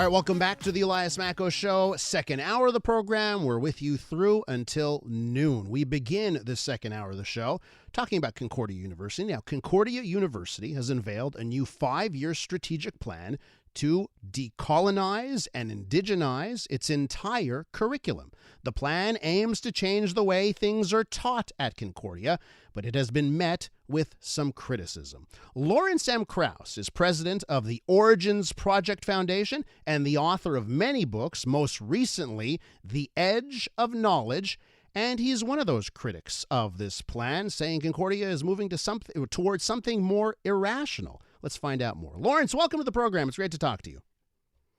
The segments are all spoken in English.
All right, welcome back to the Elias Macko Show. Second hour of the program. We're with you through until noon. We begin the second hour of the show talking about Concordia University. Now, Concordia University has unveiled a new 5-year strategic plan to decolonize and indigenize its entire curriculum. The plan aims to change the way things are taught at Concordia, but it has been met with some criticism. Lawrence M. Krauss is president of the Origins Project Foundation and the author of many books, most recently, The Edge of Knowledge. And he's one of those critics of this plan, saying Concordia is moving towards something more irrational. Let's find out more. Lawrence, welcome to the program. It's great to talk to you.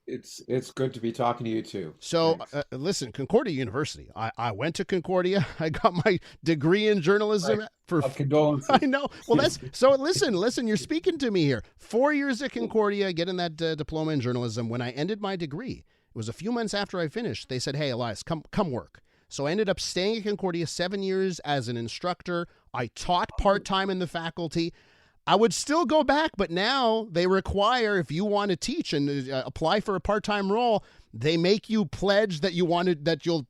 It's good to be talking to you too. So listen, Concordia University. I went to Concordia. I got my degree in journalism. Right. For condolences. I know. Well, that's so. Listen. You're speaking to me here. 4 years at Concordia, getting that diploma in journalism. When I ended my degree, it was a few months after I finished. They said, "Hey, Elias, come work." So I ended up staying at Concordia 7 years as an instructor. I taught part-time in the faculty. I would still go back, but now they require, if you want to teach and apply for a part-time role, they make you pledge that you'll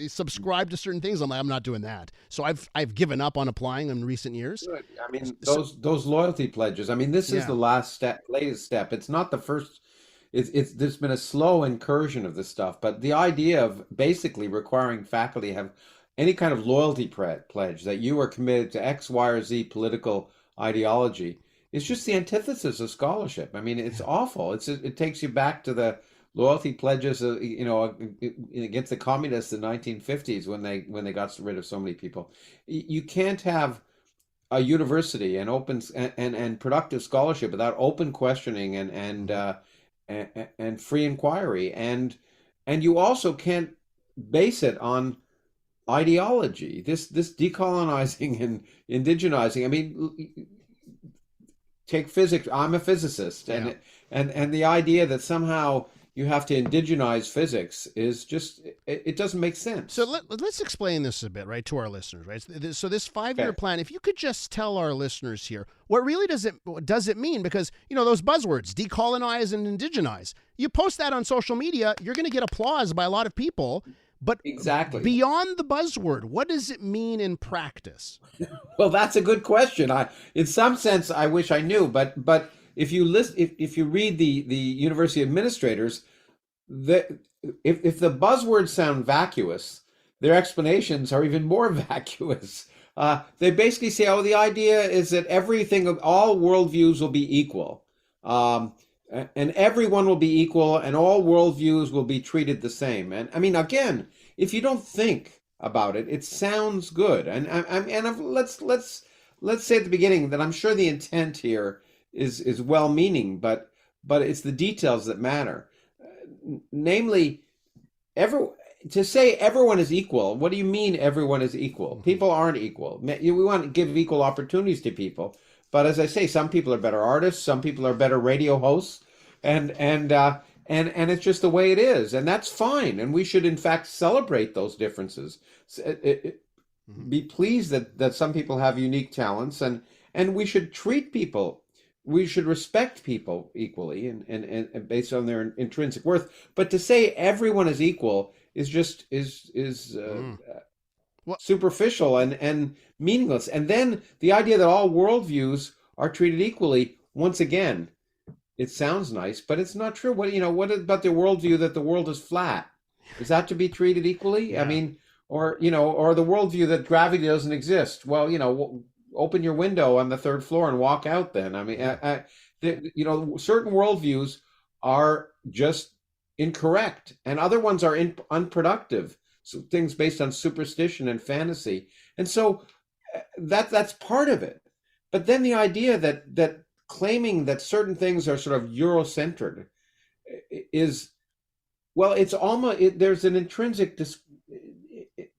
subscribe to certain things. I'm like, I'm not doing that. So I've given up on applying in recent years. Good. I mean, those loyalty pledges. I mean, this is the latest step. It's not the first. There's been a slow incursion of this stuff, but the idea of basically requiring faculty have any kind of loyalty pledge that you are committed to X, Y, or Z political ideology is just the antithesis of scholarship. I mean, it's awful. It takes you back to the loyalty pledges, against the communists in the 1950s when they got rid of so many people. You can't have a university and open and productive scholarship without open questioning and free inquiry, and you also can't base it on ideology. This decolonizing and indigenizing. I mean, take physics. I'm a physicist, and the idea that somehow you have to indigenize physics is just, it doesn't make sense. So let's explain this a bit, right, to our listeners, right? So this 5-year plan, if you could just tell our listeners here, what really does it mean? Because, those buzzwords, decolonize and indigenize, you post that on social media, you're going to get applause by a lot of people. But exactly, beyond the buzzword, what does it mean in practice? Well, that's a good question. In some sense, I wish I knew, but if you read the university administrators, if the buzzwords sound vacuous, their explanations are even more vacuous. They basically say, the idea is that all worldviews will be equal, and everyone will be equal, and all worldviews will be treated the same. And I mean, again, if you don't think about it, it sounds good. And let's say at the beginning that I'm sure the intent here is well-meaning, but it's the details that matter. Namely, to say everyone is equal, what do you mean everyone is equal? People aren't equal. We want to give equal opportunities to people. But as I say, some people are better artists, some people are better radio hosts, and it's just the way it is, and that's fine. And we should, in fact, celebrate those differences. Be pleased that some people have unique talents, and we should treat people. We should respect people equally and based on their intrinsic worth. But to say everyone is equal is just superficial and meaningless. And then the idea that all worldviews are treated equally, once again, it sounds nice, but it's not true. What about the worldview that the world is flat? Is that to be treated equally? Yeah. I mean, or the worldview that gravity doesn't exist. Well, open your window on the third floor and walk out then. I mean, certain worldviews are just incorrect, and other ones are unproductive. So things based on superstition and fantasy. And so that's part of it. But then the idea that claiming that certain things are sort of Eurocentered is, well, it's almost, there's an intrinsic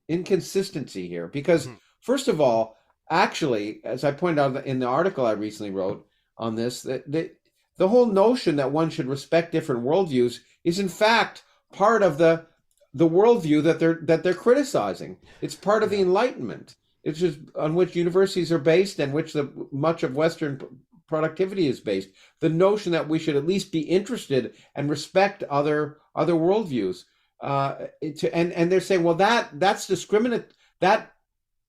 inconsistency here. Because first of all, actually, as I pointed out in the article I recently wrote on this, the whole notion that one should respect different worldviews is in fact part of the worldview that they're criticizing. It's part of the Enlightenment. It's just on which universities are based and which much of Western productivity is based, the notion that we should at least be interested and respect other worldviews. And they're saying, well, that's discriminate, that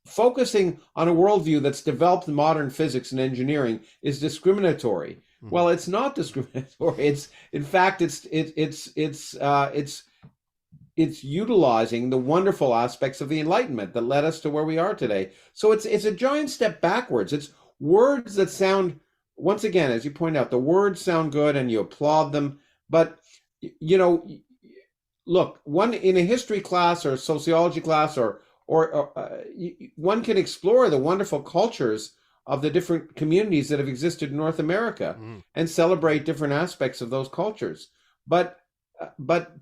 focusing on a worldview that's developed in modern physics and engineering is discriminatory. Well, it's not discriminatory. It's, in fact, it's utilizing the wonderful aspects of the Enlightenment that led us to where we are today. So it's a giant step backwards. It's words that sound, once again, as you point out, the words sound good and you applaud them. But, look, one in a history class or a sociology class or one can explore the wonderful cultures of the different communities that have existed in North America and celebrate different aspects of those cultures. But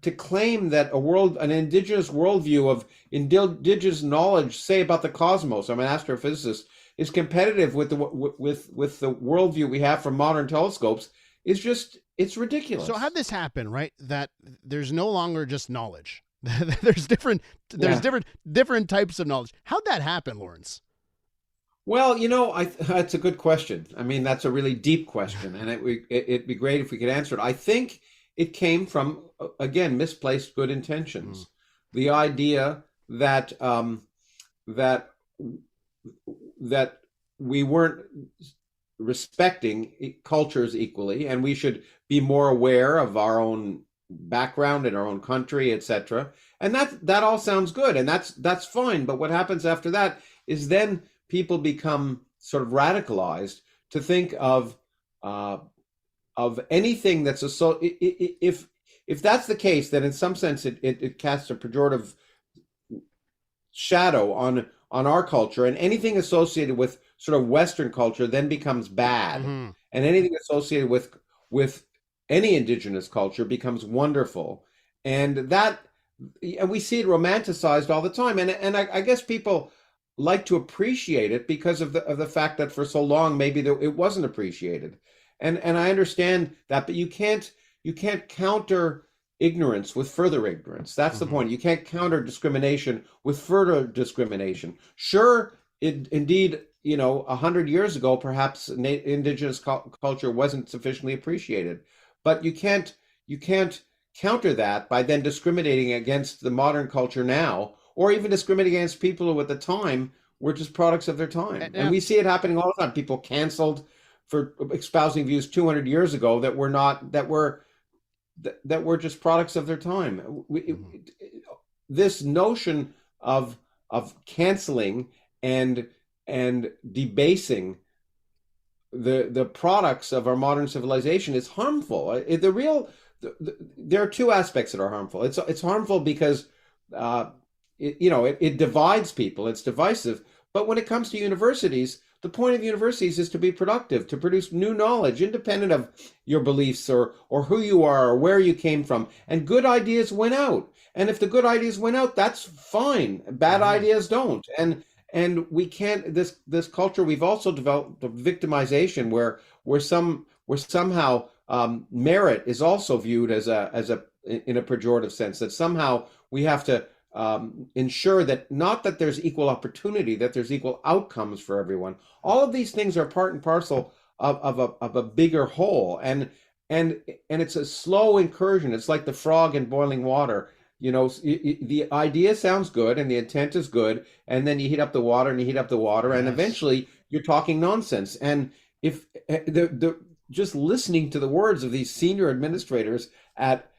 to claim that an indigenous worldview of indigenous knowledge, say about the cosmos, I'm an astrophysicist, is competitive with the worldview we have from modern telescopes is just, it's ridiculous. So how'd this happen, right? That there's no longer just knowledge. There's different types of knowledge. How'd that happen, Lawrence? Well, that's a good question. I mean, that's a really deep question, and it'd be great if we could answer it. I think it came from, again, misplaced good intentions. The idea that that we weren't respecting cultures equally, and we should be more aware of our own background in our own country, etc. And that all sounds good, and that's fine. But what happens after that is then people become sort of radicalized to think of anything that's if that's the case, then in some sense it casts a pejorative shadow on our culture, and anything associated with sort of Western culture then becomes bad, and anything associated with any indigenous culture becomes wonderful, and we see it romanticized all the time, and I guess people like to appreciate it because of the fact that for so long maybe it wasn't appreciated, and I understand that, but you can't counter ignorance with further ignorance. That's the point. You can't counter discrimination with further discrimination. Sure, indeed, 100 years ago, perhaps indigenous culture wasn't sufficiently appreciated, but you can't counter that by then discriminating against the modern culture now, or even discriminating against people who at the time were just products of their time. And we see it happening all the time. People canceled for espousing views 200 years ago that were just products of their time. This notion of canceling and debasing the products of our modern civilization is harmful. There are two aspects that are harmful. It's harmful because it divides people. It's divisive. But when it comes to universities, the point of universities is to be productive, to produce new knowledge, independent of your beliefs or who you are or where you came from. And good ideas win out. And if the good ideas win out, that's fine. Bad ideas don't. And we can't. This culture, we've also developed the victimization where somehow merit is also viewed as in a pejorative sense, that somehow we have to ensure that not that there's equal opportunity, that there's equal outcomes for everyone. All of these things are part and parcel of a bigger whole, and it's a slow incursion. It's like the frog in boiling water. The idea sounds good and the intent is good, and then you heat up the water and you heat up the water, and eventually you're talking nonsense. And if just listening to the words of these senior administrators at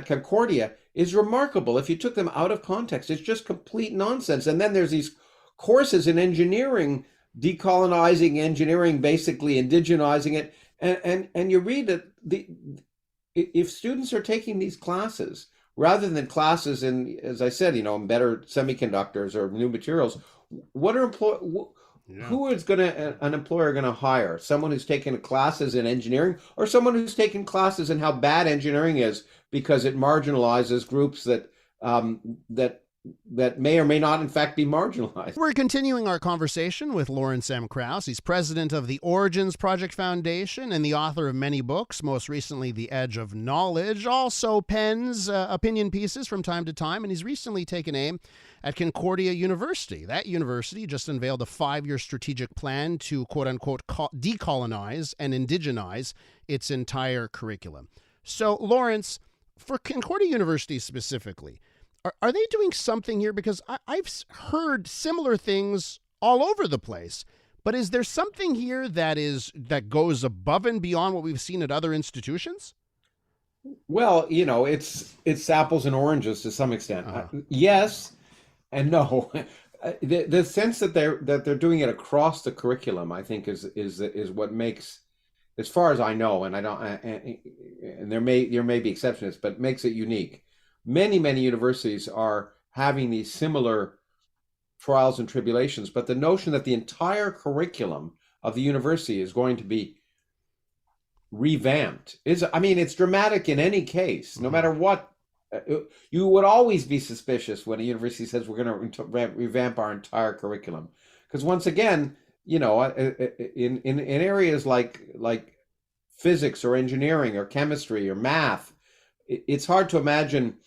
Concordia is remarkable. If you took them out of context, it's just complete nonsense. And then there's these courses in engineering, decolonizing engineering, basically indigenizing it. And you read that if students are taking these classes, rather than classes in, as I said, in better semiconductors or new materials, who is an employer going to hire? Someone who's taken classes in engineering, or someone who's taken classes in how bad engineering is because it marginalizes groups that that may or may not, in fact, be marginalized. We're continuing our conversation with Lawrence M. Krauss. He's president of the Origins Project Foundation and the author of many books, most recently The Edge of Knowledge, also pens opinion pieces from time to time, and he's recently taken aim at Concordia University. That university just unveiled a 5-year strategic plan to, quote-unquote, decolonize and indigenize its entire curriculum. So, Lawrence, for Concordia University specifically, are they doing something here? Because I've heard similar things all over the place. But is there something here that goes above and beyond what we've seen at other institutions? Well, it's apples and oranges to some extent. Yes and no. The sense that they're doing it across the curriculum, I think, is what makes, as far as I know, and I don't, and there may be exceptions, but makes it unique. Many universities are having these similar trials and tribulations, but the notion that the entire curriculum of the university is going to be revamped it's dramatic in any case, no matter what. You would always be suspicious when a university says we're going to revamp our entire curriculum, because once again, in areas like physics or engineering or chemistry or math, it's hard to imagine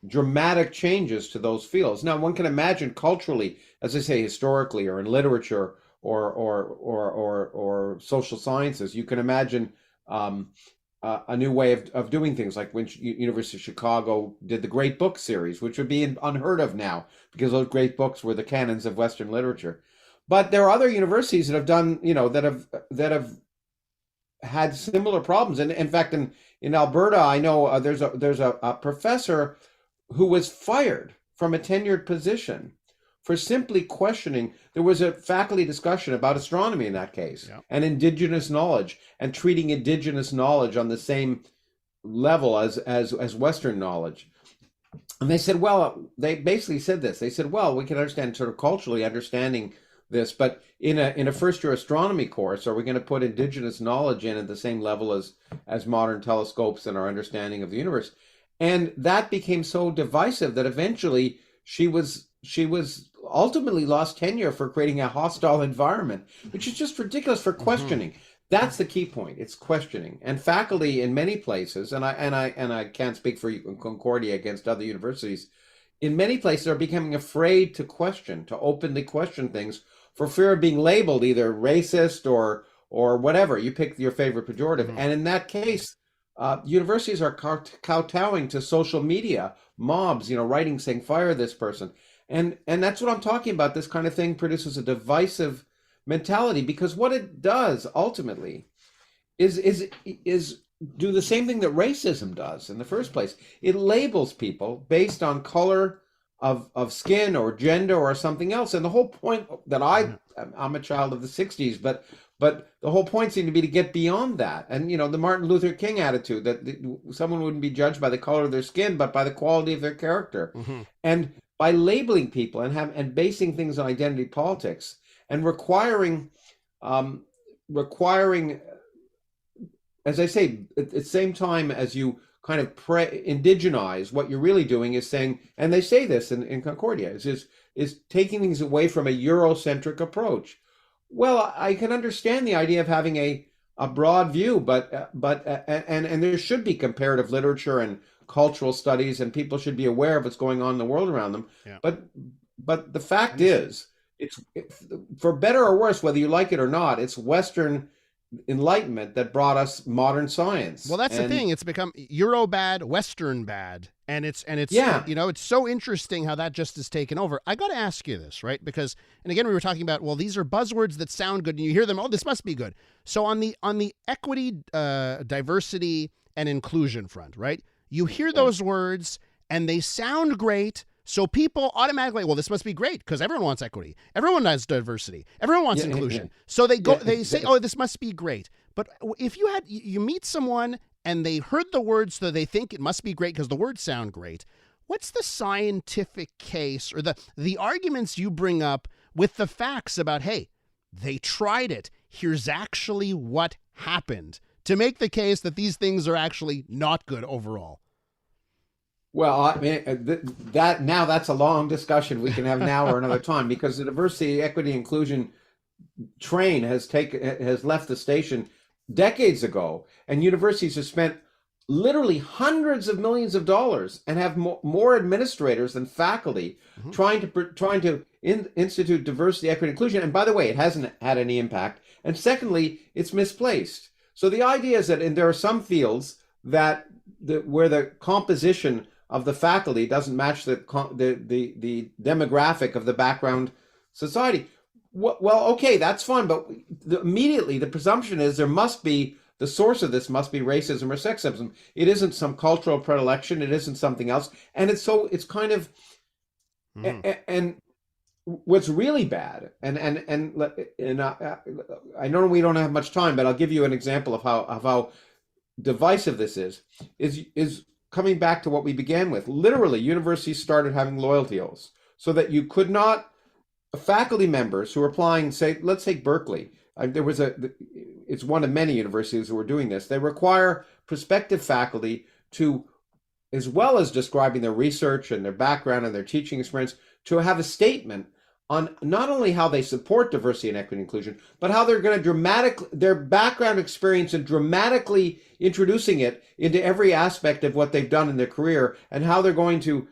dramatic changes to those fields. Now, one can imagine culturally, as I say, historically, or in literature or social sciences, you can imagine a new way of doing things, like when University of Chicago did the Great Book series, which would be unheard of now because those great books were the canons of Western literature. But there are other universities that have done, that have had similar problems. And in fact, in Alberta, I know there's a professor who was fired from a tenured position for simply questioning. There was a faculty discussion about astronomy in that case, and indigenous knowledge, and treating indigenous knowledge on the same level as Western knowledge. And they said, they basically said this. They said, we can understand sort of culturally understanding this, but in a first year astronomy course, are we going to put indigenous knowledge in at the same level as modern telescopes and our understanding of the universe? And that became so divisive that eventually she was ultimately lost tenure for creating a hostile environment, which is just ridiculous for questioning. That's the key point. It's questioning. And faculty in many places, and I can't speak for Concordia against other universities, in many places are becoming afraid to openly question things, for fear of being labeled either racist or whatever. You pick your favorite pejorative. And in that case, universities are kowtowing to social media mobs, writing saying fire this person, and that's what I'm talking about. This kind of thing produces a divisive mentality, because what it does ultimately is do the same thing that racism does in the first place. It labels people based on color of skin or gender or something else. And the whole point that I'm a child of the 60s, but the whole point seemed to be to get beyond that. And, the Martin Luther King attitude that someone wouldn't be judged by the color of their skin, but by the quality of their character. And by labeling people and basing things on identity politics and requiring, as I say, at the same time as you kind of indigenize, what you're really doing is saying, and they say this in Concordia, is taking things away from a Eurocentric approach. Well, I can understand the idea of having a broad view, but there should be comparative literature and cultural studies, and people should be aware of what's going on in the world around them. But the fact is, it's for better or worse, whether you like it or not, it's Western Enlightenment that brought us modern science. Well, that's the thing. It's become Euro bad, Western bad. And it's it's so interesting how that just has taken over. I got to ask you this, right? Because, and again, we were talking about, these are buzzwords that sound good, and you hear them, this must be good. So on the equity, diversity, and inclusion front, right? You hear those words and they sound great. So people automatically, this must be great because everyone wants equity. Everyone has diversity. Everyone wants inclusion. So they say, this must be great. But if you meet someone and they heard the words, so they think it must be great because the words sound great, what's the scientific case or the arguments you bring up with the facts about, hey, they tried it. Here's actually what happened to make the case that these things are actually not good overall? Well, I mean, that now that's a long discussion we can have now or another time, because the diversity, equity, inclusion train has left the station decades ago, and universities have spent literally hundreds of millions of dollars and have more administrators than faculty trying to institute diversity, equity, inclusion. And by the way, it hasn't had any impact. And secondly, it's misplaced. So the idea is that there are some fields where the composition of the faculty doesn't match the demographic of the background society. Well, okay, that's fine, but immediately the presumption is the source of this must be racism or sexism. It isn't some cultural predilection. It isn't something else. And it's kind of, and what's really bad, and I know we don't have much time, but I'll give you an example of how divisive this is coming back to what we began with. Literally, universities started having loyalty oaths so that you could not, faculty members who are applying, let's take Berkeley. It's one of many universities who are doing this. They require prospective faculty to, as well as describing their research and their background and their teaching experience, to have a statement on not only how they support diversity and equity and inclusion, but how they're going to their background experience and dramatically introducing it into every aspect of what they've done in their career, and how they're going to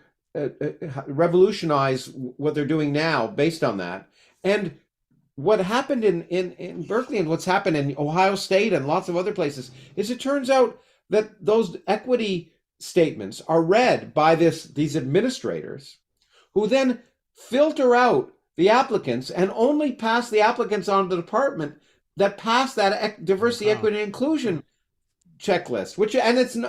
revolutionize what they're doing now based on that. And what happened in Berkeley and what's happened in Ohio State and lots of other places is it turns out that those equity statements are read by these administrators, who then filter out the applicants and only pass the applicants on to the department that pass that diversity, equity, and inclusion checklist.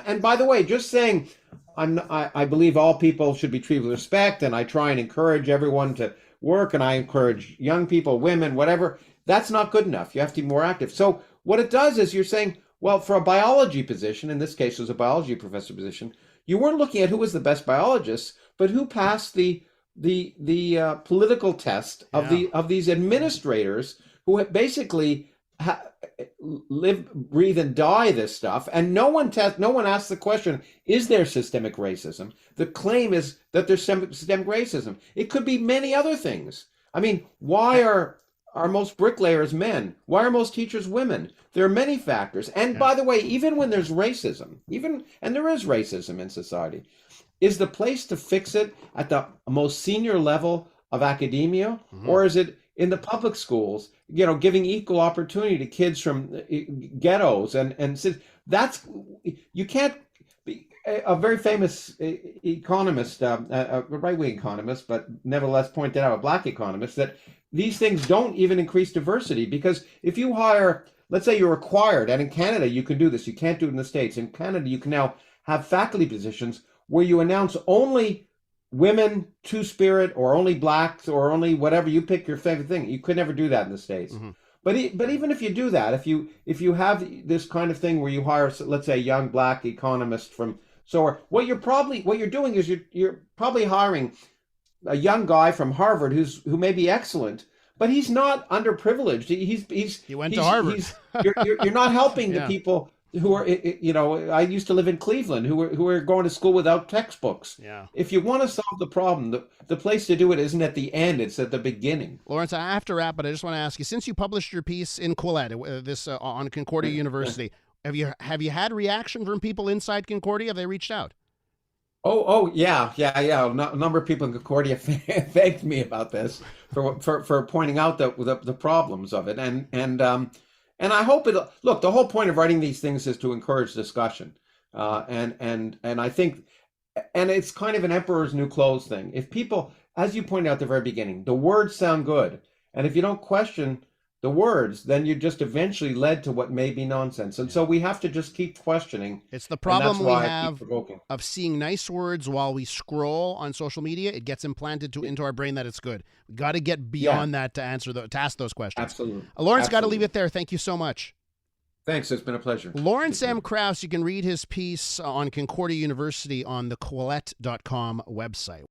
And by the way, just saying, I believe all people should be treated with respect, and I try and encourage everyone to work, and I encourage young people, women, whatever. That's not good enough. You have to be more active. So what it does is you're saying, well, for a biology position, in this case it was a biology professor position, you weren't looking at who was the best biologist, but who passed the political test of these administrators who basically live, breathe, and die this stuff, and no one asks the question: is there systemic racism? The claim is that there's systemic racism. It could be many other things. I mean, why are most bricklayers men? Why are most teachers women? There are many factors. And by the way, even when there's racism, and there is racism in society, is the place to fix it at the most senior level of academia, or is it in the public schools, giving equal opportunity to kids from ghettos? And that's, you can't be a very famous economist, a right-wing economist, but nevertheless pointed out, a black economist, that these things don't even increase diversity, because if you hire, let's say you're required, and in Canada you can do this, you can't do it in the States. In Canada, you can now have faculty positions where you announce only women, two-spirit, or only blacks, or only whatever, you pick your favorite thing. You could never do that in the States. But even if you do that, if you have this kind of thing where you hire, let's say, a young black economist from what you're doing is you're probably hiring a young guy from Harvard who may be excellent, but he's not underprivileged. He went to Harvard. You're not helping the people who are, I used to live in Cleveland, who are going to school without textbooks. Yeah. If you want to solve the problem, the place to do it isn't at the end; it's at the beginning. Lawrence, I have to wrap, but I just want to ask you: since you published your piece in Quillette, on Concordia University, have you had reaction from people inside Concordia? Have they reached out? Oh yeah. A number of people in Concordia thanked me about this for pointing out the problems of it, and I hope look, the whole point of writing these things is to encourage discussion. And I think, and it's kind of an emperor's new clothes thing. If people, as you pointed out at the very beginning, the words sound good, and if you don't question the words, then you just eventually led to what may be nonsense. And so we have to just keep questioning. It's the problem we have of seeing nice words while we scroll on social media. It gets implanted into our brain that it's good. We got to get beyond that to ask those questions. Absolutely. Lawrence, got to leave it there. Thank you so much. Thanks. It's been a pleasure. Lawrence M. Krauss, you can read his piece on Concordia University on the Quillette.com website.